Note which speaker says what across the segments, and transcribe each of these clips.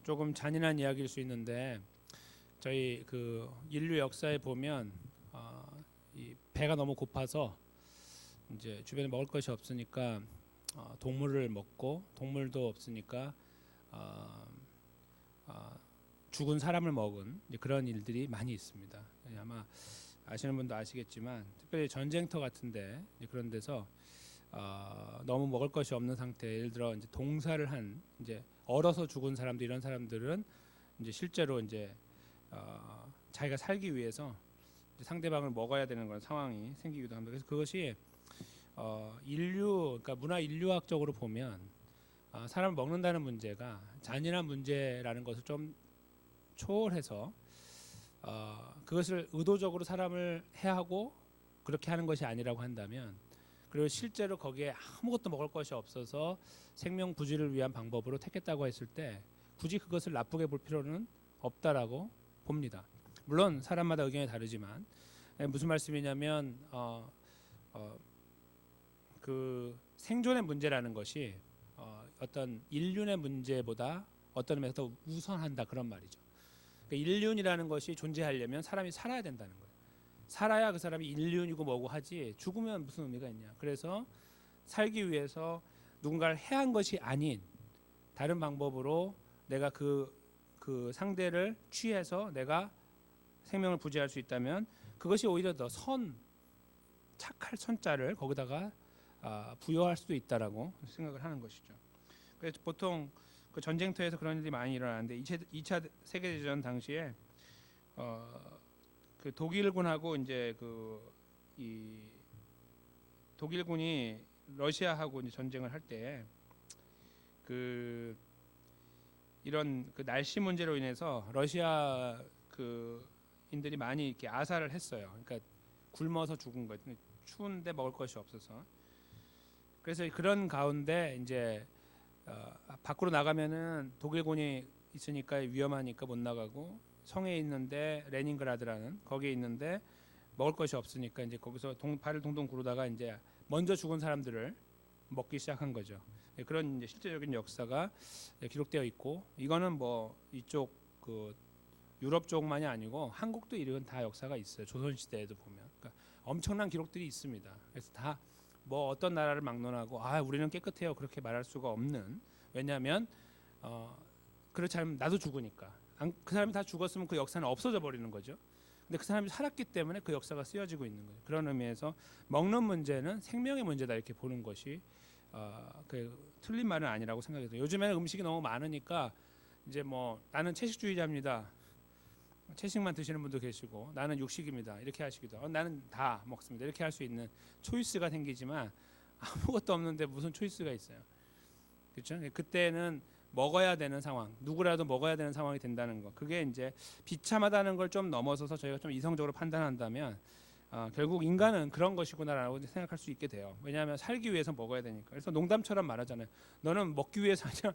Speaker 1: 조금 잔인한 이야기일 수 있는데 저희 그 인류 역사에 보면 이 배가 너무 고파서 이제 주변에 먹을 것이 없으니까 동물을 먹고 동물도 없으니까 어, 어, 죽은 사람을 먹은 이제 그런 일들이 많이 있습니다. 아마 아시는 분도 아시겠지만 특별히 전쟁터 같은데 그런 데서 너무 먹을 것이 없는 상태, 예를 들어 이제 동사를 한 이제 얼어서 죽은 사람들 이런 사람들은 이제 실제로 이제 자기가 살기 위해서 이제 상대방을 먹어야 되는 그런 상황이 생기기도 합니다. 그래서 그것이 인류, 그러니까 문화 인류학적으로 보면 사람을 먹는다는 문제가 잔인한 문제라는 것을 좀 초월해서 그것을 의도적으로 사람을 해하고 그렇게 하는 것이 아니라고 한다면, 그리고 실제로 거기에 아무것도 먹을 것이 없어서 생명 부지를 위한 방법으로 택했다고 했을 때 굳이 그것을 나쁘게 볼 필요는 없다라고 봅니다. 물론 사람마다 의견이 다르지만 무슨 말씀이냐면 그 생존의 문제라는 것이 어떤 인륜의 문제보다 어떤 면에서 더 우선한다 그런 말이죠. 그러니까 인륜이라는 것이 존재하려면 사람이 살아야 된다는 거예요. 살아야 그 사람이 인륜이고 뭐고 하지 죽으면 무슨 의미가 있냐. 그래서 살기 위해서 누군가를 해한 것이 아닌 다른 방법으로 내가 그 상대를 취해서 내가 생명을 부지할 수 있다면 그것이 오히려 더 착할 선자를 거기다가 부여할 수도 있다라고 생각을 하는 것이죠. 그래서 보통 그 전쟁터에서 그런 일이 많이 일어나는데 2차 세계대전 당시에 그 독일군하고 이제 이 독일군이 러시아하고 이제 전쟁을 할 때 이런 그 날씨 문제로 인해서 러시아 인들이 많이 이렇게 아사를 했어요. 그러니까 굶어서 죽은 거예요. 추운데 먹을 것이 없어서. 그래서 그런 가운데 이제 밖으로 나가면은 독일군이 있으니까 위험하니까 못 나가고, 성에 있는데 레닌그라드라는 거기에 있는데 먹을 것이 없으니까 이제 거기서 발을 동동 구르다가 이제 먼저 죽은 사람들을 먹기 시작한 거죠. 그런 이제 실제적인 역사가 기록되어 있고, 이거는 뭐 이쪽 유럽 쪽만이 아니고 한국도 이런 다 역사가 있어요. 조선 시대에도 보면 그러니까 엄청난 기록들이 있습니다. 그래서 다 뭐 어떤 나라를 막론하고 우리는 깨끗해요 그렇게 말할 수가 없는, 왜냐하면 그렇지 않으면 나도 죽으니까. 그 사람이 다 죽었으면 그 역사는 없어져 버리는 거죠. 근데 그 사람이 살았기 때문에 그 역사가 쓰여지고 있는 거예요. 그런 의미에서 먹는 문제는 생명의 문제다 이렇게 보는 것이 틀린 말은 아니라고 생각이 들어요. 요즘에는 음식이 너무 많으니까 이제 뭐 나는 채식주의자입니다, 채식만 드시는 분도 계시고, 나는 육식입니다 이렇게 하시기도 하고, 나는 다 먹습니다 이렇게 할 수 있는 초이스가 생기지만 아무것도 없는데 무슨 초이스가 있어요. 그렇죠? 그때는 먹어야 되는 상황, 누구라도 먹어야 되는 상황이 된다는 거, 그게 이제 비참하다는 걸 좀 넘어서서 저희가 좀 이성적으로 판단한다면 결국 인간은 그런 것이구나라고 생각할 수 있게 돼요. 왜냐하면 살기 위해서 먹어야 되니까. 그래서 농담처럼 말하잖아요. 너는 먹기 위해서 아니라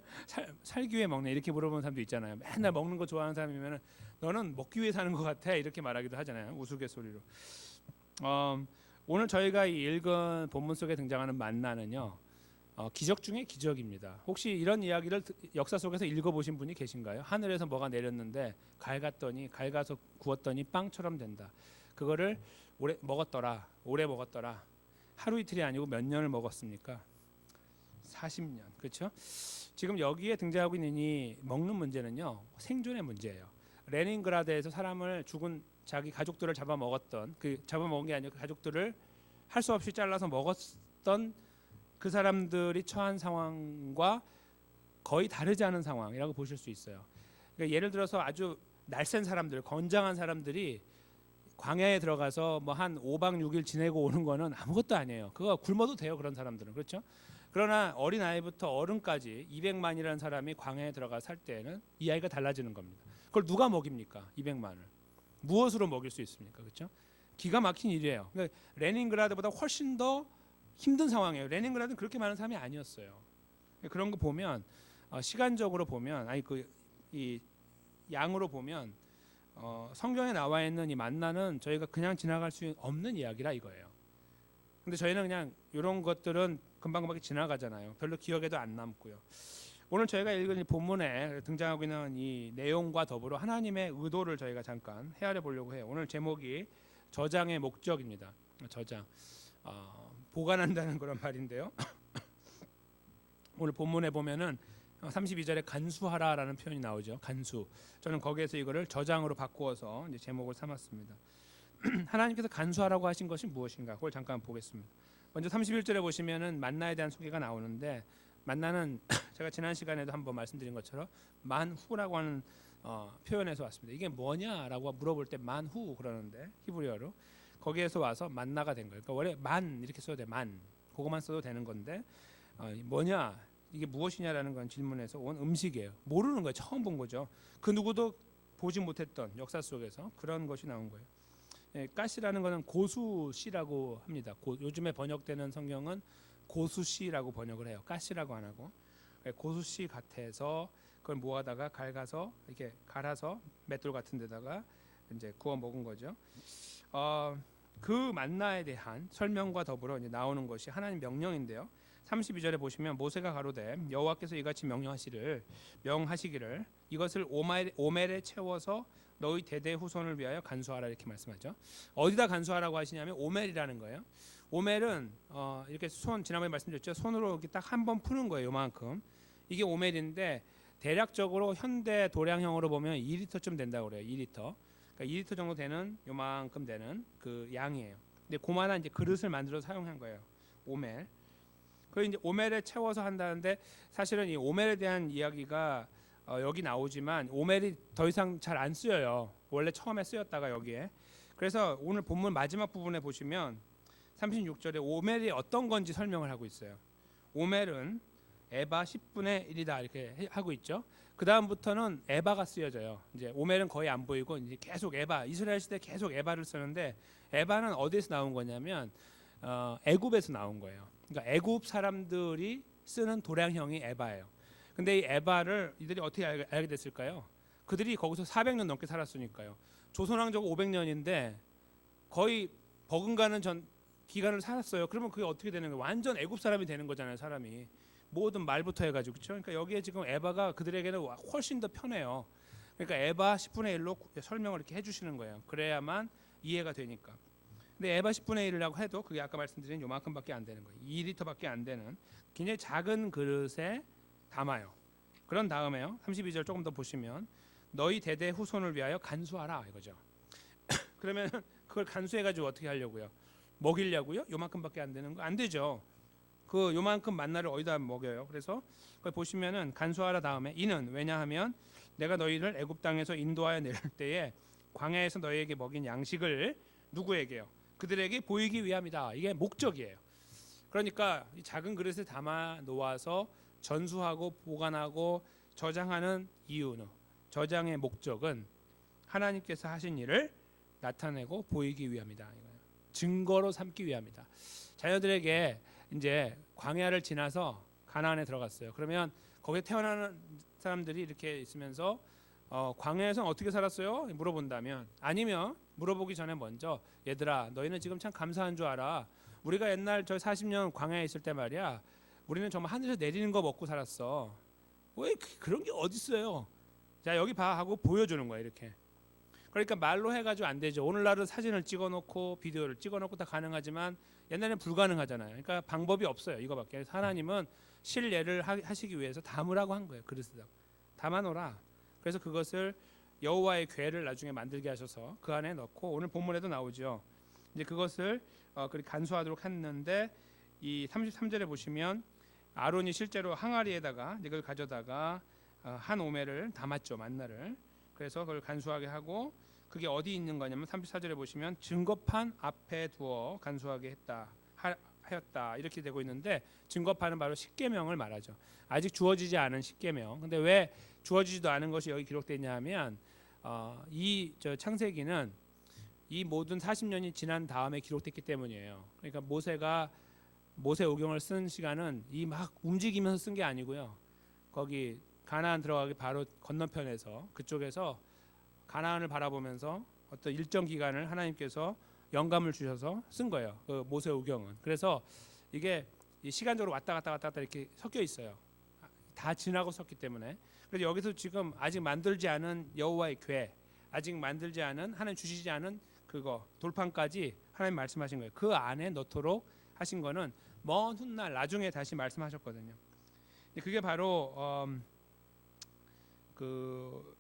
Speaker 1: 살기 위해 먹네 이렇게 물어보는 사람도 있잖아요. 맨날 먹는 거 좋아하는 사람이면 너는 먹기 위해 사는 것 같아 이렇게 말하기도 하잖아요. 우스갯소리로. 오늘 저희가 읽은 본문 속에 등장하는 만나는요, 기적 중에 기적입니다. 혹시 이런 이야기를 역사 속에서 읽어보신 분이 계신가요? 하늘에서 뭐가 내렸는데 갈가서 구웠더니 빵처럼 된다. 그거를 오래 먹었더라. 하루 이틀이 아니고 몇 년을 먹었습니까? 40년. 그렇죠? 지금 여기에 등장하고 있는 이 먹는 문제는요, 생존의 문제예요. 레닌그라드에서 사람을 죽은 자기 가족들을 잡아먹었던, 잡아먹은 게 아니고 가족들을 할 수 없이 잘라서 먹었던 그 사람들이 처한 상황과 거의 다르지 않은 상황이라고 보실 수 있어요. 그러니까 예를 들어서 아주 날쌘 사람들, 건장한 사람들이 광야에 들어가서 뭐 한 5박 6일 지내고 오는 거는 아무것도 아니에요. 그거 굶어도 돼요, 그런 사람들은. 그렇죠? 그러나 어린 아이부터 어른까지 200만이라는 사람이 광야에 들어가 살 때에는 이야기가 달라지는 겁니다. 그걸 누가 먹입니까? 200만을 무엇으로 먹일 수 있습니까? 그렇죠? 기가 막힌 일이에요. 그러니까 레닌그라드보다 훨씬 더 힘든 상황이에요. 레닌그라드는 그렇게 많은 사람이 아니었어요. 그런 거 보면 시간적으로 보면 이 양으로 보면 성경에 나와 있는 이 만나는 저희가 그냥 지나갈 수 없는 이야기라 이거예요. 근데 저희는 그냥 이런 것들은 금방금방 지나가잖아요. 별로 기억에도 안 남고요. 오늘 저희가 읽은 이 본문에 등장하고 있는 이 내용과 더불어 하나님의 의도를 저희가 잠깐 헤아려 보려고 해요. 오늘 제목이 저장의 목적입니다. 저장, 보관한다는 그런 말인데요. 오늘 본문에 보면은 32절에 간수하라라는 표현이 나오죠. 간수. 저는 거기에서 이거를 저장으로 바꾸어서 이제 제목을 삼았습니다. 하나님께서 간수하라고 하신 것이 무엇인가? 그걸 잠깐 보겠습니다. 먼저 31절에 보시면은 만나에 대한 소개가 나오는데, 만나는 제가 지난 시간에도 한번 말씀드린 것처럼 만후라고 하는 표현에서 왔습니다. 이게 뭐냐라고 물어볼 때 만후 그러는데, 히브리어로 거기에서 와서 만나가 된 거예요. 그러니까 원래 만 이렇게 써도 돼. 만 그거만 써도 되는 건데, 뭐냐, 이게 무엇이냐라는 건 질문에서 온 음식이에요. 모르는 거예요. 처음 본 거죠. 그 누구도 보지 못했던 역사 속에서 그런 것이 나온 거예요. 가시라는 것은 고수씨라고 합니다. 요즘에 번역되는 성경은 고수씨라고 번역을 해요. 가시라고 안 하고. 고수씨 같아서 그걸 모아다가 갈가서 이렇게 갈아서 맷돌 같은 데다가 이제 구워 먹은 거죠. 그 만나에 대한 설명과 더불어 이제 나오는 것이 하나님 명령인데요. 32절에 보시면 모세가 가로되 여호와께서 이같이 명하시기를 이것을 오멜에 채워서 너희 대대 후손을 위하여 간수하라 이렇게 말씀하죠. 어디다 간수하라고 하시냐면 오멜이라는 거예요. 오멜은 이렇게 지난번에 말씀드렸죠. 손으로 이렇게 딱 한 번 푸는 거예요. 요만큼. 이게 오멜인데 대략적으로 현대 도량형으로 보면 2리터쯤 된다고 그래요. 2리터. 그러니까 2리터 정도 되는 요만큼 되는 그 양이에요. 근데 그만한 이제 그릇을 만들어 사용한 거예요. 오멜. 그 이제 오멜에 채워서 한다는데, 사실은 이 오멜에 대한 이야기가 여기 나오지만 오멜이 더 이상 잘 안 쓰여요. 원래 처음에 쓰였다가 여기에. 그래서 오늘 본문 마지막 부분에 보시면 36절에 오멜이 어떤 건지 설명을 하고 있어요. 오멜은 에바 10분의 1이다 이렇게 하고 있죠. 그 다음부터는 에바가 쓰여져요. 이제 오멜은 거의 안 보이고 이제 계속 에바, 이스라엘 시대 계속 에바를 쓰는데, 에바는 어디에서 나온 거냐면 애굽에서 나온 거예요. 그러니까 애굽 사람들이 쓰는 도량형이 에바예요. 근데 이 에바를 이들이 어떻게 알게 됐을까요? 그들이 거기서 400년 넘게 살았으니까요. 조선왕조가 500년인데 거의 버금가는 전 기간을 살았어요. 그러면 그게 어떻게 되는 거예요? 완전 애굽 사람이 되는 거잖아요, 사람이. 모든 말부터 해가지고, 그렇죠? 그러니까 여기에 지금 에바가 그들에게는 훨씬 더 편해요. 그러니까 에바 10분의 1로 설명을 이렇게 해주시는 거예요. 그래야만 이해가 되니까. 근데 에바 10분의 1이라고 해도 그게 아까 말씀드린 요만큼밖에 안 되는 거예요. 2리터밖에 안 되는 굉장히 작은 그릇에 담아요. 그런 다음에요. 32절 조금 더 보시면 너희 대대 후손을 위하여 간수하라 이거죠. 그러면 그걸 간수해가지고 어떻게 하려고요? 먹이려고요? 요만큼밖에 안 되는 거 안 되죠. 그 요만큼 만나를 어디다 먹여요? 그래서 그걸 보시면은 간수하라 다음에 이는 왜냐하면 내가 너희를 애굽 땅에서 인도하여 내릴 때에 광야에서 너희에게 먹인 양식을 누구에게요? 그들에게 보이기 위함이다. 이게 목적이에요. 그러니까 이 작은 그릇에 담아 놓아서 전수하고 보관하고 저장하는 이유는, 저장의 목적은 하나님께서 하신 일을 나타내고 보이기 위함이다. 증거로 삼기 위함이다. 자녀들에게 이제 광야를 지나서 가나안에 들어갔어요. 그러면 거기에 태어나는 사람들이 이렇게 있으면서 광야에서는 어떻게 살았어요? 물어본다면, 아니면 물어보기 전에 먼저 얘들아 너희는 지금 참 감사한 줄 알아. 우리가 옛날 저 40년 광야에 있을 때 말이야, 우리는 정말 하늘에서 내리는 거 먹고 살았어. 왜 그런 게 어디 있어요? 자 여기 봐 하고 보여주는 거야 이렇게. 그러니까 말로 해가지고 안 되죠. 오늘날은 사진을 찍어놓고 비디오를 찍어놓고 다 가능하지만 옛날에는 불가능하잖아요. 그러니까 방법이 없어요. 이거밖에. 하나님은 실례를 하시기 위해서 담으라고 한 거예요. 그릇에다 담아놓으라. 그래서 그것을 여호와의 궤를 나중에 만들게 하셔서 그 안에 넣고, 오늘 본문에도 나오죠. 이제 그것을 간수하도록 했는데, 이 33절에 보시면 아론이 실제로 항아리에다가 이걸 가져다가 한 오멜을 담았죠, 만나를. 그래서 그걸 간수하게 하고, 그게 어디 있는 거냐면 34절에 보시면 증거판 앞에 두어 간수하게 하였다 이렇게 되고 있는데, 증거판은 바로 십계명을 말하죠. 아직 주어지지 않은 십계명. 근데 왜 주어지지도 않은 것이 여기 기록되어 있냐 하면 이 창세기는 이 모든 40년이 지난 다음에 기록됐기 때문이에요. 그러니까 모세 오경을 쓴 시간은 이 막 움직이면서 쓴 게 아니고요. 거기 가나안 들어가기 바로 건너편에서, 그쪽에서 가나안을 바라보면서 어떤 일정 기간을 하나님께서 영감을 주셔서 쓴 거예요. 그 모세 오경은. 그래서 이게 시간적으로 왔다 갔다 이렇게 섞여 있어요. 다 지나고 섰기 때문에. 그래서 여기서 지금 아직 만들지 않은 여호와의 궤, 아직 만들지 않은 하나님 주시지 않은 그거 돌판까지 하나님 말씀하신 거예요. 그 안에 넣도록 하신 거는 먼 훗날 나중에 다시 말씀하셨거든요. 그게 바로 그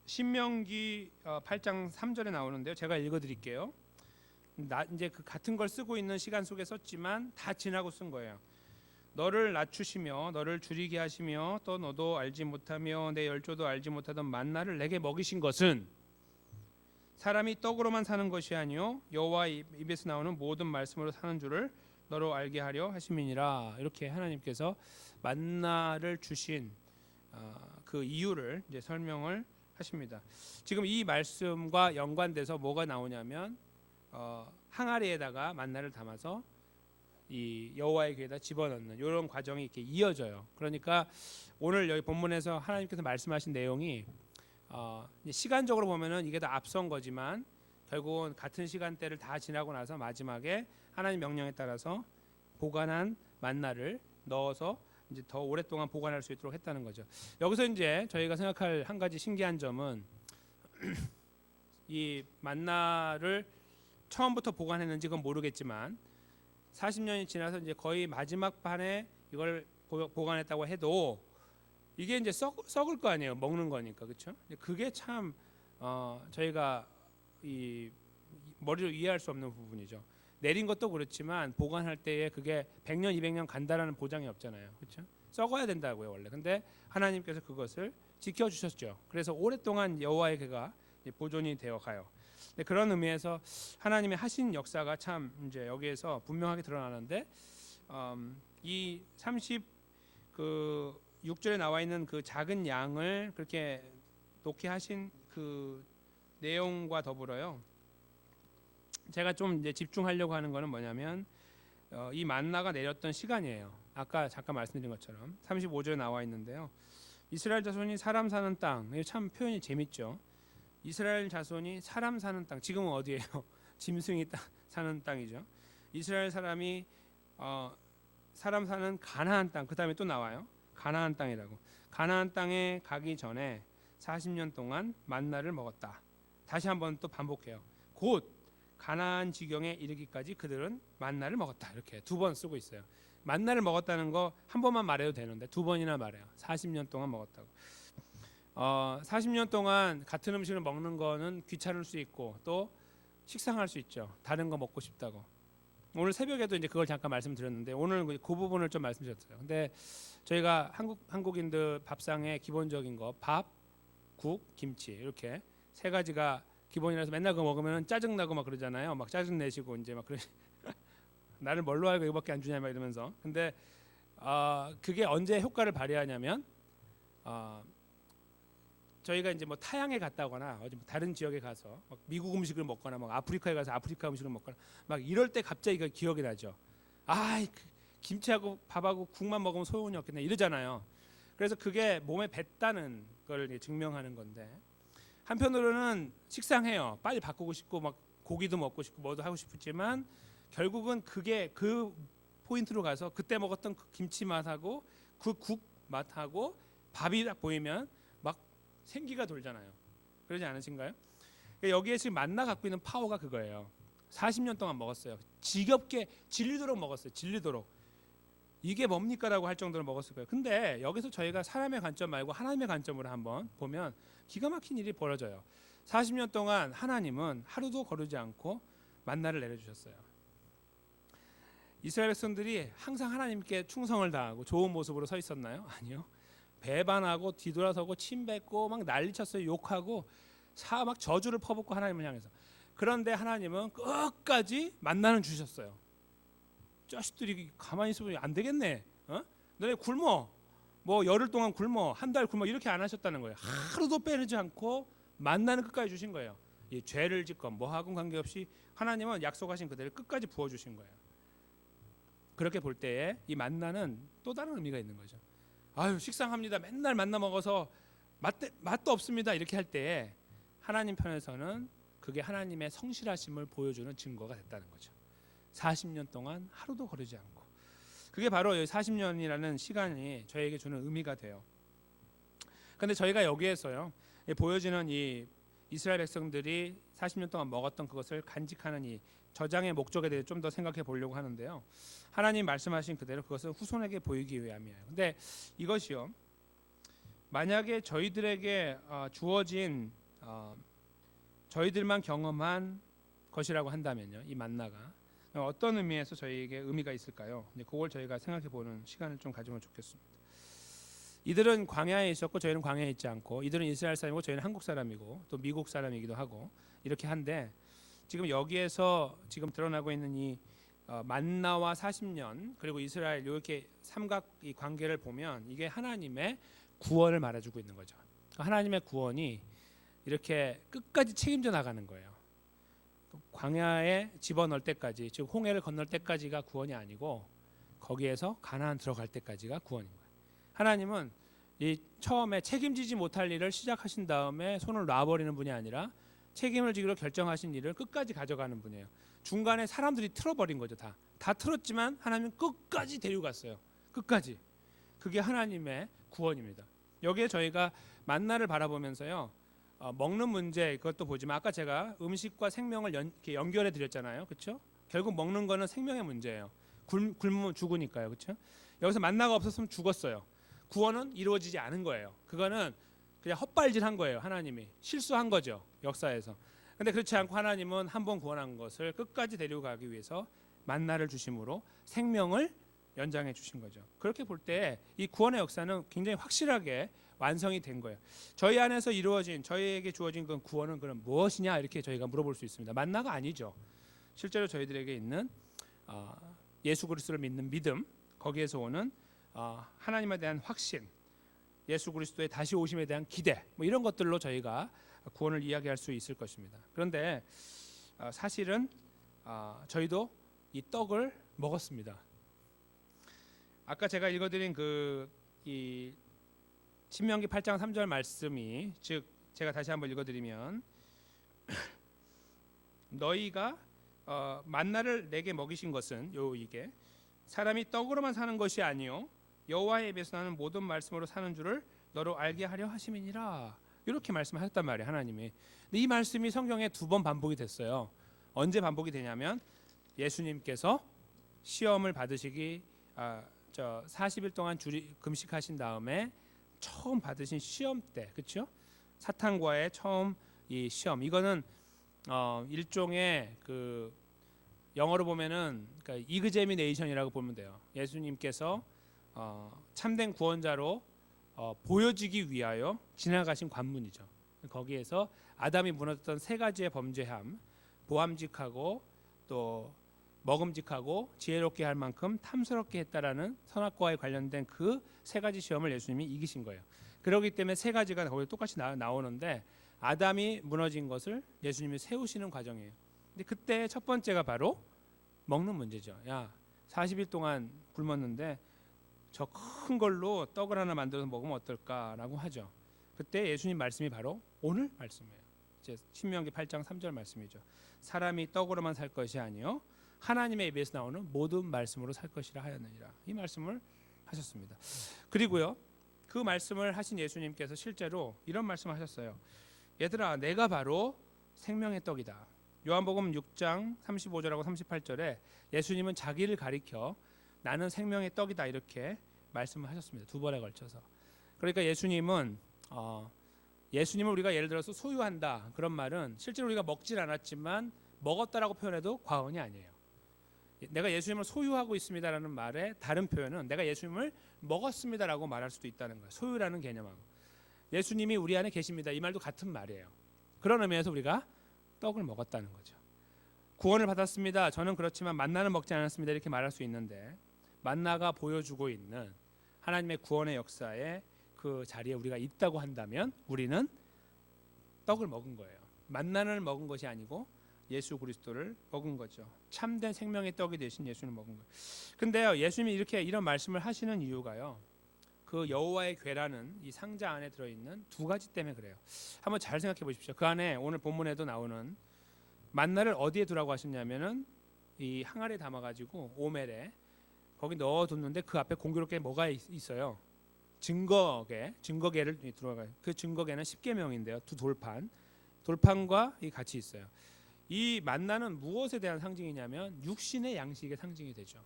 Speaker 1: 신명기 8장 3절에 나오는데요. 제가 읽어드릴게요. 이제 그 같은 걸 쓰고 있는 시간 속에 썼지만 다 지나고 쓴 거예요. 너를 낮추시며 너를 줄이게 하시며 또 너도 알지 못하며 내 열조도 알지 못하던 만나를 내게 먹이신 것은 사람이 떡으로만 사는 것이 아니요 여호와 입에서 나오는 모든 말씀으로 사는 줄을 너로 알게 하려 하심이니라. 이렇게 하나님께서 만나를 주신 그 이유를 이제 설명을 하십니다. 지금 이 말씀과 연관돼서 뭐가 나오냐면 항아리에다가 만나를 담아서 이 여호와의 궤에다 집어넣는 이런 과정이 이렇게 이어져요. 그러니까 오늘 여기 본문에서 하나님께서 말씀하신 내용이 시간적으로 보면은 이게 다 앞선 거지만 결국은 같은 시간대를 다 지나고 나서 마지막에 하나님 명령에 따라서 보관한 만나를 넣어서 이제 더 오랫동안 보관할 수 있도록 했다는 거죠. 여기서 이제 저희가 생각할 한 가지 신기한 점은 이 만나를 처음부터 보관했는지 그건 모르겠지만 40년이 지나서 이제 거의 마지막 판에 이걸 보관했다고 해도 이게 이제 썩을 거 아니에요. 먹는 거니까. 그렇죠? 그게 참 저희가 이 머리로 이해할 수 없는 부분이죠. 내린 것도 그렇지만 보관할 때에 그게 100년, 200년 간다라는 보장이 없잖아요. 그렇죠? 썩어야 된다고요, 원래. 근데 하나님께서 그것을 지켜 주셨죠. 그래서 오랫동안 여호와의 궤가 보존이 되어 가요. 그런 의미에서 하나님의 하신 역사가 참 이제 여기에서 분명하게 드러나는데 이 36절에 나와 있는 그 작은 양을 그렇게 놓게 하신 그 내용과 더불어요. 제가 좀 이제 집중하려고 하는 거는 뭐냐면 이 만나가 내렸던 시간이에요. 아까 잠깐 말씀드린 것처럼 35절에 나와 있는데요. 이스라엘 자손이 사람 사는 땅, 참 표현이 재밌죠. 이스라엘 자손이 사람 사는 땅, 지금은 어디예요? 짐승이 사는 땅이죠. 이스라엘 사람이 사람 사는 가나안 땅, 그 다음에 또 나와요. 가나안 땅이라고. 가나안 땅에 가기 전에 40년 동안 만나를 먹었다. 다시 한번 또 반복해요. 곧 가나안 지경에 이르기까지 그들은 만나를 먹었다. 이렇게 두 번 쓰고 있어요. 만나를 먹었다는 거 한 번만 말해도 되는데 두 번이나 말해요. 40년 동안 먹었다고. 40년 동안 같은 음식을 먹는 거는 귀찮을 수 있고 또 식상할 수 있죠. 다른 거 먹고 싶다고. 오늘 새벽에도 이제 그걸 잠깐 말씀드렸는데 오늘 그 부분을 좀 말씀드렸어요. 근데 저희가 한국인들 밥상에 기본적인 거 밥, 국, 김치 이렇게 세 가지가 기본이라서 맨날 그거 먹으면 짜증 나고 막 그러잖아요. 막 짜증 내시고 이제 막 그러 나를 뭘로 알고 이거밖에 안 주냐 막 이러면서. 근데 그게 언제 효과를 발휘하냐면 저희가 이제 뭐 타향에 갔다거나 어디 다른 지역에 가서 막 미국 음식을 먹거나 막 아프리카에 가서 아프리카 음식을 먹거나 막 이럴 때 갑자기 그 기억이 나죠. 김치하고 밥하고 국만 먹으면 소용이 없겠네 이러잖아요. 그래서 그게 몸에 뱄다는 걸 증명하는 건데 한편으로는 식상해요. 빨리 바꾸고 싶고 막 고기도 먹고 싶고 뭐도 하고 싶지만 결국은 그게 그 포인트로 가서 그때 먹었던 그 김치 맛하고 그 국 맛하고 밥이 딱 보이면 막 생기가 돌잖아요. 그러지 않으신가요? 여기에 지금 만나 갖고 있는 파워가 그거예요. 40년 동안 먹었어요. 지겹게 질리도록 먹었어요. 질리도록. 이게 뭡니까라고 할 정도로 먹었을 거예요. 근데 여기서 저희가 사람의 관점 말고 하나님의 관점으로 한번 보면 기가 막힌 일이 벌어져요. 40년 동안 하나님은 하루도 거르지 않고 만나를 내려주셨어요. 이스라엘 백성들이 항상 하나님께 충성을 다하고 좋은 모습으로 서 있었나요? 아니요. 배반하고 뒤돌아서고 침 뱉고 막 난리쳤어요. 욕하고 막 저주를 퍼붓고 하나님을 향해서. 그런데 하나님은 끝까지 만나는 주셨어요. 자식들이 가만히 있으면 안 되겠네. 너네 굶어. 뭐 열흘 동안 굶어. 한 달 굶어. 이렇게 안 하셨다는 거예요. 하루도 빼르지 않고 만나는 끝까지 주신 거예요. 이 죄를 짓건 뭐하건 관계없이 하나님은 약속하신 그대로 끝까지 부어주신 거예요. 그렇게 볼 때에 이 만나는 또 다른 의미가 있는 거죠. 아유 식상합니다. 맨날 만나 먹어서 맛도 없습니다. 이렇게 할 때에 하나님 편에서는 그게 하나님의 성실하심을 보여주는 증거가 됐다는 거죠. 40년 동안 하루도 거르지 않고. 그게 바로 40년이라는 시간이 저에게 주는 의미가 돼요. 근데 저희가 여기에서요, 보여지는 이 이스라엘 백성들이 40년 동안 먹었던 그것을 간직하는 이 저장의 목적에 대해 좀 더 생각해 보려고 하는데요. 하나님 말씀하신 그대로 그것을 후손에게 보이기 위함이에요. 근데 이것이요, 만약에 저희들에게 주어진 저희들만 경험한 것이라고 한다면요, 이 만나가 어떤 의미에서 저희에게 의미가 있을까요? 그걸 저희가 생각해 보는 시간을 좀 가지면 좋겠습니다. 이들은 광야에 있었고 저희는 광야에 있지 않고, 이들은 이스라엘 사람이고 저희는 한국 사람이고 또 미국 사람이기도 하고 이렇게 한데, 지금 여기에서 지금 드러나고 있는 이 만나와 40년 그리고 이스라엘 이렇게 삼각 이 관계를 보면 이게 하나님의 구원을 말해주고 있는 거죠. 하나님의 구원이 이렇게 끝까지 책임져 나가는 거예요. 광야에 집어넣을 때까지, 즉 홍해를 건널 때까지가 구원이 아니고 거기에서 가나안 들어갈 때까지가 구원인 거예요. 하나님은 이 처음에 책임지지 못할 일을 시작하신 다음에 손을 놔버리는 분이 아니라 책임을 지기로 결정하신 일을 끝까지 가져가는 분이에요. 중간에 사람들이 틀어버린 거죠. 다 틀었지만 하나님은 끝까지 데리고 갔어요. 끝까지. 그게 하나님의 구원입니다. 여기에 저희가 만나를 바라보면서요, 먹는 문제 그것도 보지만, 아까 제가 음식과 생명을 이렇게 연결해 드렸잖아요. 그렇죠? 결국 먹는 거는 생명의 문제예요. 굶으면 죽으니까요. 그렇죠? 여기서 만나가 없었으면 죽었어요. 구원은 이루어지지 않은 거예요. 그거는 그냥 헛발질한 거예요. 하나님이 실수한 거죠, 역사에서. 근데 그렇지 않고 하나님은 한 번 구원한 것을 끝까지 데리고 가기 위해서 만나를 주심으로 생명을 연장해 주신 거죠. 그렇게 볼 때 이 구원의 역사는 굉장히 확실하게 완성이 된 거예요. 저희 안에서 이루어진, 저희에게 주어진 그 구원은 그럼 무엇이냐, 이렇게 저희가 물어볼 수 있습니다. 만나가 아니죠. 실제로 저희들에게 있는 예수 그리스도를 믿는 믿음, 거기에서 오는 하나님에 대한 확신, 예수 그리스도의 다시 오심에 대한 기대, 뭐 이런 것들로 저희가 구원을 이야기할 수 있을 것입니다. 그런데 사실은 저희도 이 떡을 먹었습니다. 아까 제가 읽어드린 이 신명기 8장 3절 말씀이, 즉 제가 다시 한번 읽어드리면, 너희가 만나를 내게 먹이신 것은 이게 사람이 떡으로만 사는 것이 아니요 여호와의 입에서 나는 모든 말씀으로 사는 줄을 너로 알게 하려 하심이니라, 이렇게 말씀하셨단 말이에요, 하나님이. 근데 이 말씀이 성경에 2번 반복이 됐어요. 언제 반복이 되냐면 예수님께서 시험을 받으시기 40일 동안 금식하신 다음에 처음 받으신 시험 때, 그렇죠? 사탄과의 처음 이 시험, 이거는 일종의 영어로 보면은 그러니까 이그제미네이션이라고 보면 돼요. 예수님께서 참된 구원자로 보여지기 위하여 지나가신 관문이죠. 거기에서 아담이 무너졌던 3가지의 범죄함, 보암직하고 또 먹음직하고 지혜롭게 할 만큼 탐스럽게 했다라는 선악과에 관련된 그 3가지 시험을 예수님이 이기신 거예요. 그렇기 때문에 3가지가 거기 똑같이 나오는데, 아담이 무너진 것을 예수님이 세우시는 과정이에요. 근데 그때 첫 번째가 바로 먹는 문제죠. 야, 40일 동안 굶었는데 저 큰 걸로 떡을 하나 만들어서 먹으면 어떨까라고 하죠. 그때 예수님 말씀이 바로 오늘 말씀이에요. 이제 신명기 8장 3절 말씀이죠. 사람이 떡으로만 살 것이 아니요 하나님의 입에서 나오는 모든 말씀으로 살 것이라 하였느니라, 이 말씀을 하셨습니다. 그리고요, 그 말씀을 하신 예수님께서 실제로 이런 말씀을 하셨어요. 얘들아, 내가 바로 생명의 떡이다. 요한복음 6장 35절하고 38절에 예수님은 자기를 가리켜 나는 생명의 떡이다, 이렇게 말씀을 하셨습니다. 2번에 걸쳐서. 그러니까 예수님을 우리가 예를 들어서 소유한다, 그런 말은 실제로 우리가 먹질 않았지만 먹었다라고 표현해도 과언이 아니에요. 내가 예수님을 소유하고 있습니다라는 말의 다른 표현은 내가 예수님을 먹었습니다라고 말할 수도 있다는 거예요. 소유라는 개념하고 예수님이 우리 안에 계십니다, 이 말도 같은 말이에요. 그런 의미에서 우리가 떡을 먹었다는 거죠. 구원을 받았습니다, 저는 그렇지만 만나는 먹지 않았습니다, 이렇게 말할 수 있는데, 만나가 보여주고 있는 하나님의 구원의 역사에 그 자리에 우리가 있다고 한다면 우리는 떡을 먹은 거예요. 만나를 먹은 것이 아니고 예수 그리스도를 먹은 거죠. 참된 생명의 떡이 되신 예수를 먹은 거예요. 근데요, 예수님이 이런 말씀을 하시는 이유가요, 그 여호와의 궤라는 이 상자 안에 들어있는 2가지 때문에 그래요. 한번 잘 생각해 보십시오. 그 안에 오늘 본문에도 나오는 만나를 어디에 두라고 하셨냐면은 이 항아리에 담아가지고 오멜에, 거기 넣어뒀는데 그 앞에 공교롭게 뭐가 있어요? 증거계를 들어가요. 그 증거계는 십계명인데요. 두 돌판과 이 같이 있어요. 이 만나는 무엇에 대한 상징이냐면 육신의 양식의 상징이 되죠.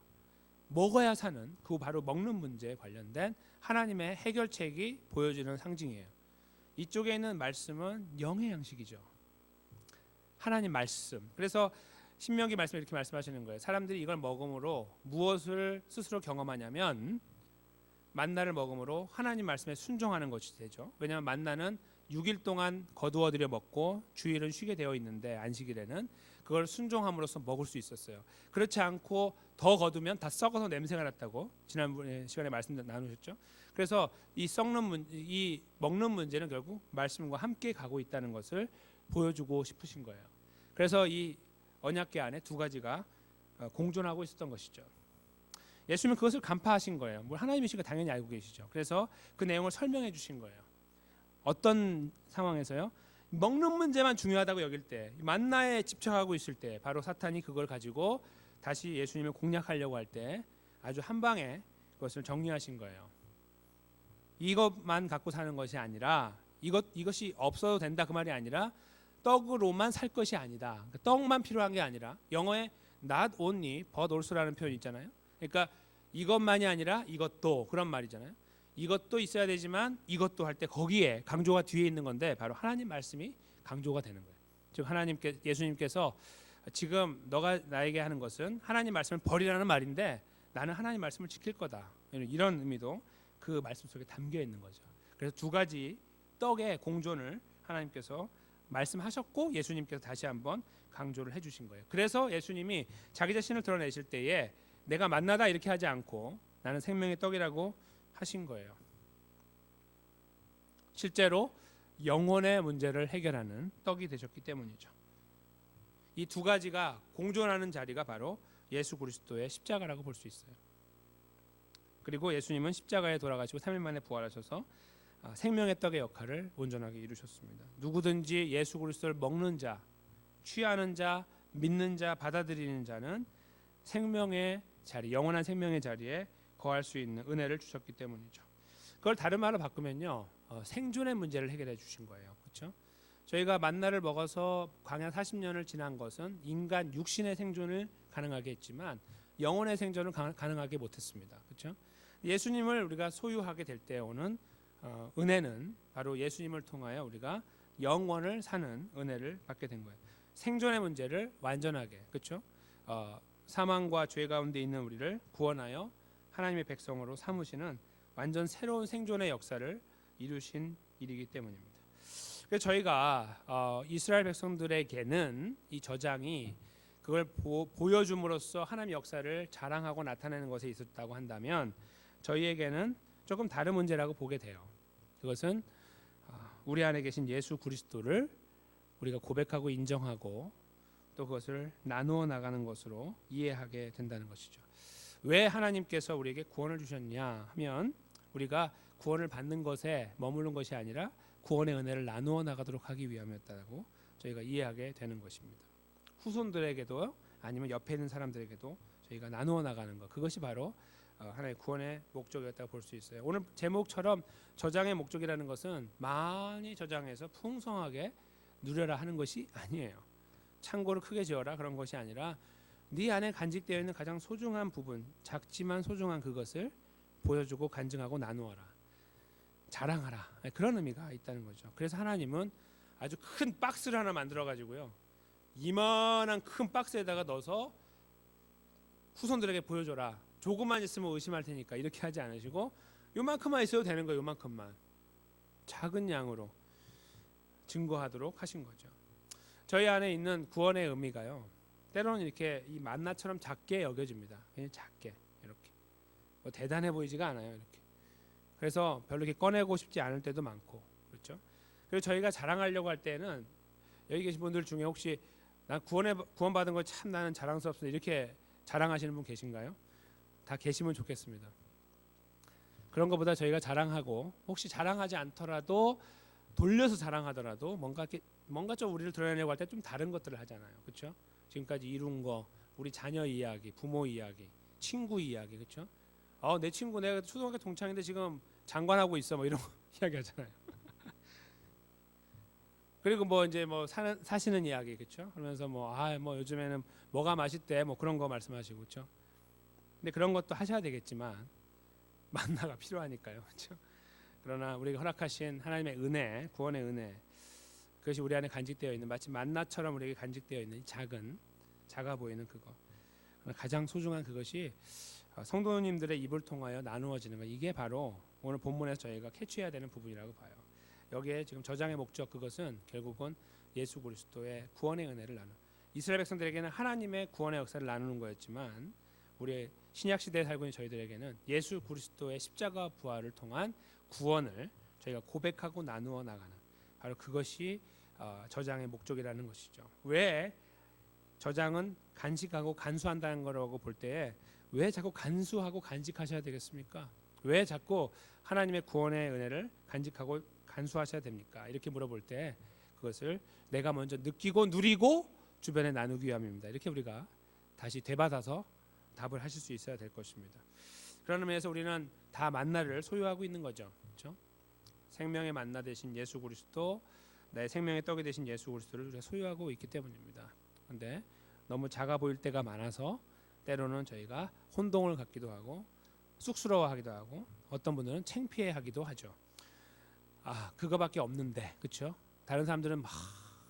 Speaker 1: 먹어야 사는 그 바로 먹는 문제에 관련된 하나님의 해결책이 보여주는 상징이에요. 이쪽에 있는 말씀은 영의 양식이죠. 하나님 말씀. 그래서 신명기 말씀에 이렇게 말씀하시는 거예요. 사람들이 이걸 먹음으로 무엇을 스스로 경험하냐면 만나를 먹음으로 하나님 말씀에 순종하는 것이 되죠. 왜냐하면 만나는 6일 동안 거두어 들여 먹고 주일은 쉬게 되어 있는데 안식일에는 그걸 순종함으로써 먹을 수 있었어요. 그렇지 않고 더 거두면 다 썩어서 냄새가 났다고 지난 시간에 말씀 나누셨죠. 그래서 이 먹는 문제는 결국 말씀과 함께 가고 있다는 것을 보여주고 싶으신 거예요. 그래서 이 언약궤 안에 두 가지가 공존하고 있었던 것이죠. 예수님은 그것을 간파하신 거예요. 뭘 하나님이신 거 당연히 알고 계시죠. 그래서 그 내용을 설명해 주신 거예요. 어떤 상황에서요? 먹는 문제만 중요하다고 여길 때, 만나에 집착하고 있을 때, 바로 사탄이 그걸 가지고 다시 예수님을 공략하려고 할 때 아주 한 방에 그것을 정리하신 거예요. 이것만 갖고 사는 것이 아니라 이것이 없어도 된다 그 말이 아니라 떡으로만 살 것이 아니다. 그러니까 떡만 필요한 게 아니라 영어에 not only but also라는 표현이 있잖아요. 그러니까 이것만이 아니라 이것도 그런 말이잖아요. 이것도 있어야 되지만 이것도 할 때 거기에 강조가 뒤에 있는 건데 바로 하나님 말씀이 강조가 되는 거예요. 즉 예수님께서 지금 너가 나에게 하는 것은 하나님 말씀을 버리라는 말인데 나는 하나님 말씀을 지킬 거다. 이런 의미도 그 말씀 속에 담겨 있는 거죠. 그래서 두 가지 떡의 공존을 하나님께서 말씀하셨고 예수님께서 다시 한번 강조를 해주신 거예요. 그래서 예수님이 자기 자신을 드러내실 때에 내가 만나다 이렇게 하지 않고 나는 생명의 떡이라고 하신 거예요. 실제로 영혼의 문제를 해결하는 떡이 되셨기 때문이죠. 이 두 가지가 공존하는 자리가 바로 예수 그리스도의 십자가라고 볼 수 있어요. 그리고 예수님은 십자가에 돌아가시고 3일 만에 부활하셔서 생명의 떡의 역할을 온전하게 이루셨습니다. 누구든지 예수 그리스도를 먹는 자, 취하는 자, 믿는 자, 받아들이는 자는 생명의 자리, 영원한 생명의 자리에 거할 수 있는 은혜를 주셨기 때문이죠. 그걸 다른 말로 바꾸면요, 생존의 문제를 해결해 주신 거예요. 그렇죠? 저희가 만나를 먹어서 광야 40년을 지난 것은 인간 육신의 생존을 가능하게 했지만 영혼의 생존을 가능하게 못했습니다. 그렇죠? 예수님을 우리가 소유하게 될 때 오는 은혜는 바로 예수님을 통하여 우리가 영원을 사는 은혜를 받게 된 거예요. 생존의 문제를 완전하게, 그렇죠? 사망과 죄 가운데 있는 우리를 구원하여 하나님의 백성으로 삼으시는 완전 새로운 생존의 역사를 이루신 일이기 때문입니다. 그래서 저희가 이스라엘 백성들에게는 이 저장이 그걸 보여줌으로써 하나님의 역사를 자랑하고 나타내는 것에 있었다고 한다면 저희에게는 조금 다른 문제라고 보게 돼요. 그것은 우리 안에 계신 예수 그리스도를 우리가 고백하고 인정하고 또 그것을 나누어 나가는 것으로 이해하게 된다는 것이죠. 왜 하나님께서 우리에게 구원을 주셨냐 하면 우리가 구원을 받는 것에 머무른 것이 아니라 구원의 은혜를 나누어 나가도록 하기 위함이었다고 저희가 이해하게 되는 것입니다. 후손들에게도 아니면 옆에 있는 사람들에게도 저희가 나누어 나가는 것, 그것이 바로 하나의 구원의 목적이었다고 볼 수 있어요. 오늘 제목처럼 저장의 목적이라는 것은 많이 저장해서 풍성하게 누려라 하는 것이 아니에요. 창고를 크게 지어라 그런 것이 아니라 네 안에 간직되어 있는 가장 소중한 부분, 작지만 소중한 그것을 보여주고 간증하고 나누어라, 자랑하라, 그런 의미가 있다는 거죠. 그래서 하나님은 아주 큰 박스를 하나 만들어 가지고요, 이만한 큰 박스에다가 넣어서 후손들에게 보여줘라, 조금만 있으면 의심할 테니까 이렇게 하지 않으시고 요만큼만 있어도 되는 거예요. 요만큼만 작은 양으로 증거하도록 하신 거죠. 저희 안에 있는 구원의 의미가요, 때로는 이렇게 이 만나처럼 작게 여겨집니다. 그냥 작게 이렇게 뭐 대단해 보이지가 않아요. 이렇게 그래서 별로 이렇게 꺼내고 싶지 않을 때도 많고, 그렇죠? 그리고 저희가 자랑하려고 할 때는 여기 계신 분들 중에 혹시 난 구원받은 거 참 나는 자랑스럽습니다 이렇게 자랑하시는 분 계신가요? 다 계시면 좋겠습니다. 그런 것보다 저희가 자랑하고, 혹시 자랑하지 않더라도 돌려서 자랑하더라도 뭔가 좀 우리를 드러내려고 할 때 좀 다른 것들을 하잖아요. 그렇죠? 지금까지 이룬 거, 우리 자녀 이야기, 부모 이야기, 친구 이야기, 그렇죠? 내 친구 내가 초등학교 동창인데 지금 장관하고 있어, 뭐 이런 거 이야기하잖아요. 그리고 뭐 이제 뭐 사시는 이야기, 그렇죠? 그러면서 뭐 요즘에는 뭐가 맛있대, 뭐 그런 거 말씀하시고, 그렇죠? 근데 그런 것도 하셔야 되겠지만 만나가 필요하니까요, 그렇죠? 그러나 우리가 허락하신 하나님의 은혜, 구원의 은혜, 그것이 우리 안에 간직되어 있는, 마치 만나처럼 우리에게 간직되어 있는 작아 보이는 그거, 가장 소중한 그것이 성도님들의 입을 통하여 나누어지는 것, 이게 바로 오늘 본문에서 저희가 캐치해야 되는 부분이라고 봐요. 여기에 지금 저장의 목적, 그것은 결국은 예수 그리스도의 구원의 은혜를 나누는, 이스라엘 백성들에게는 하나님의 구원의 역사를 나누는 거였지만 우리 신약 시대에 살고 있는 저희들에게는 예수 그리스도의 십자가 부활을 통한 구원을 저희가 고백하고 나누어 나가는, 바로 그것이 저장의 목적이라는 것이죠. 왜 저장은 간직하고 간수한다는 거라고 볼 때에 왜 자꾸 간수하고 간직하셔야 되겠습니까? 왜 자꾸 하나님의 구원의 은혜를 간직하고 간수하셔야 됩니까? 이렇게 물어볼 때 그것을 내가 먼저 느끼고 누리고 주변에 나누기 위함입니다. 이렇게 우리가 다시 되받아서 답을 하실 수 있어야 될 것입니다. 그런 의미에서 우리는 다 만나를 소유하고 있는 거죠. 그렇죠? 생명의 만나 되신 예수 그리스도, 나의 생명의 떡이 되신 예수 그리스도를 우리가 소유하고 있기 때문입니다. 그런데 너무 작아 보일 때가 많아서 때로는 저희가 혼동을 갖기도 하고 쑥스러워하기도 하고 어떤 분들은 창피해하기도 하죠. 그거밖에 없는데, 그렇죠? 다른 사람들은 막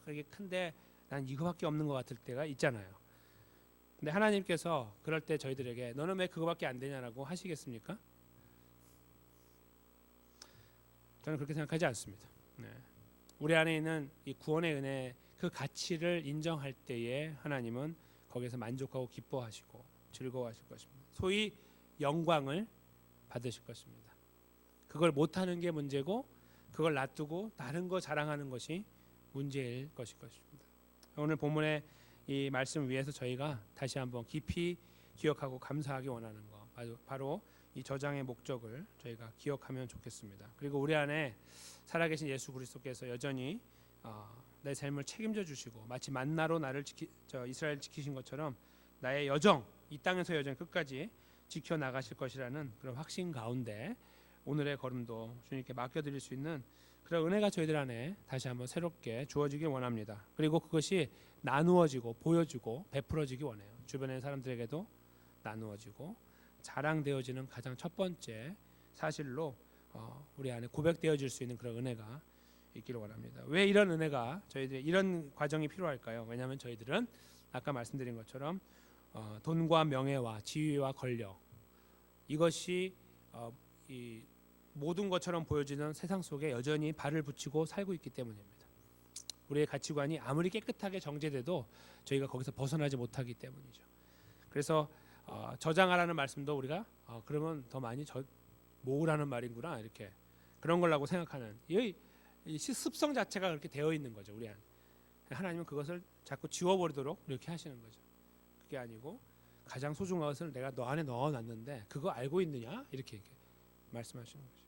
Speaker 1: 이게 큰데 난 이거밖에 없는 것 같을 때가 있잖아요. 근데 하나님께서 그럴 때 저희들에게 너는 왜 그거밖에 안 되냐라고 하시겠습니까? 저는 그렇게 생각하지 않습니다. 네. 우리 안에 있는 이 구원의 은혜, 그 가치를 인정할 때에 하나님은 거기에서 만족하고 기뻐하시고 즐거워하실 것입니다. 소위 영광을 받으실 것입니다. 그걸 못하는 게 문제고 그걸 놔두고 다른 거 자랑하는 것이 문제일 것일 것입니다. 오늘 본문의 이 말씀 위에서 저희가 다시 한번 깊이 기억하고 감사하기 원하는 것, 바로 이 저장의 목적을 저희가 기억하면 좋겠습니다. 그리고 우리 안에 살아계신 예수 그리스도께서 여전히 내 삶을 책임져 주시고 마치 만나로 나를 이스라엘 지키신 것처럼 나의 여정, 이 땅에서 여정 끝까지 지켜 나가실 것이라는 그런 확신 가운데 오늘의 걸음도 주님께 맡겨드릴 수 있는 그런 은혜가 저희들 안에 다시 한번 새롭게 주어지길 원합니다. 그리고 그것이 나누어지고 보여지고 베풀어지기 원해요. 주변의 사람들에게도 나누어지고 자랑되어지는 가장 첫 번째 사실로 우리 안에 고백되어질 수 있는 그런 은혜가 있기를 원합니다. 왜 이런 은혜가 저희들 이런 과정이 필요할까요? 왜냐하면 저희들은 아까 말씀드린 것처럼 돈과 명예와 지위와 권력, 이것이 이 모든 것처럼 보여지는 세상 속에 여전히 발을 붙이고 살고 있기 때문입니다. 우리의 가치관이 아무리 깨끗하게 정제돼도 저희가 거기서 벗어나지 못하기 때문이죠. 그래서 저장하라는 말씀도 우리가 그러면 더 많이 모으라는 말인구나, 이렇게 그런 걸라고 생각하는 이 습성 자체가 그렇게 되어 있는 거죠. 우리 안에. 하나님은 그것을 자꾸 지워버리도록 이렇게 하시는 거죠. 그게 아니고 가장 소중한 것을 내가 너 안에 넣어놨는데 그거 알고 있느냐, 이렇게 말씀하시는 거죠.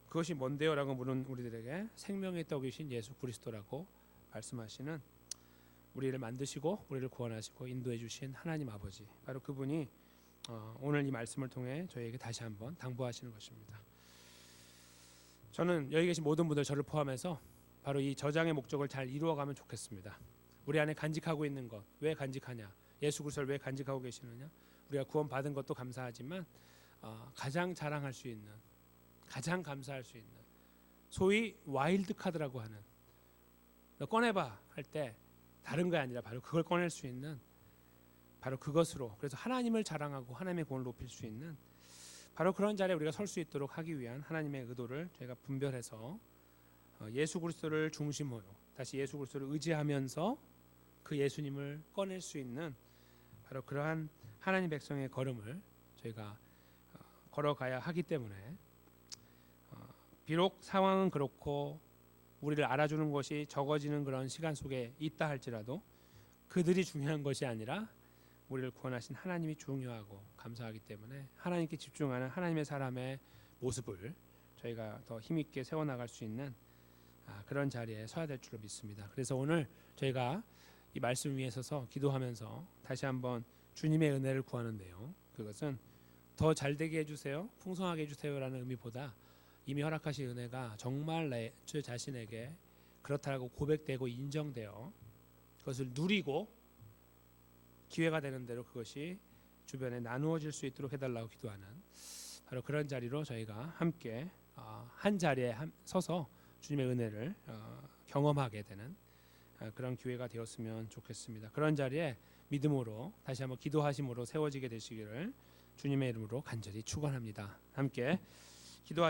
Speaker 1: 그것이 뭔데요? 라고 물은 우리들에게 생명의 떡이신 예수 그리스도라고 말씀하시는, 우리를 만드시고 우리를 구원하시고 인도해 주신 하나님 아버지, 바로 그분이 오늘 이 말씀을 통해 저희에게 다시 한번 당부하시는 것입니다. 저는 여기 계신 모든 분들, 저를 포함해서 바로 이 저장의 목적을 잘 이루어가면 좋겠습니다. 우리 안에 간직하고 있는 것, 왜 간직하냐, 예수 그리스도를 왜 간직하고 계시느냐, 우리가 구원받은 것도 감사하지만 가장 자랑할 수 있는, 가장 감사할 수 있는, 소위 와일드 카드라고 하는, 너 꺼내봐 할 때 다른 게 아니라 바로 그걸 꺼낼 수 있는, 바로 그것으로, 그래서 하나님을 자랑하고 하나님의 구원을 높일 수 있는 바로 그런 자리에 우리가 설 수 있도록 하기 위한 하나님의 의도를 저희가 분별해서 예수 그리스도를 중심으로 다시 예수 그리스도를 의지하면서 그 예수님을 꺼낼 수 있는 바로 그러한 하나님 백성의 걸음을 저희가 걸어가야 하기 때문에, 비록 상황은 그렇고 우리를 알아주는 것이 적어지는 그런 시간 속에 있다 할지라도 그들이 중요한 것이 아니라 우리를 구원하신 하나님이 중요하고 감사하기 때문에 하나님께 집중하는 하나님의 사람의 모습을 저희가 더 힘있게 세워나갈 수 있는 그런 자리에 서야 될 줄로 믿습니다. 그래서 오늘 저희가 이 말씀 위에 서서 기도하면서 다시 한번 주님의 은혜를 구하는데요. 그것은 더 잘되게 해주세요, 풍성하게 해주세요라는 의미보다 이미 허락하신 은혜가 정말 저 자신에게 그렇다고 고백되고 인정되어 그것을 누리고 기회가 되는 대로 그것이 주변에 나누어질 수 있도록 해달라고 기도하는 바로 그런 자리로 저희가 함께 한 자리에 서서 주님의 은혜를 경험하게 되는 그런 기회가 되었으면 좋겠습니다. 그런 자리에 믿음으로 다시 한번 기도하심으로 세워지게 되시기를 주님의 이름으로 간절히 축원합니다. 함께 기도하시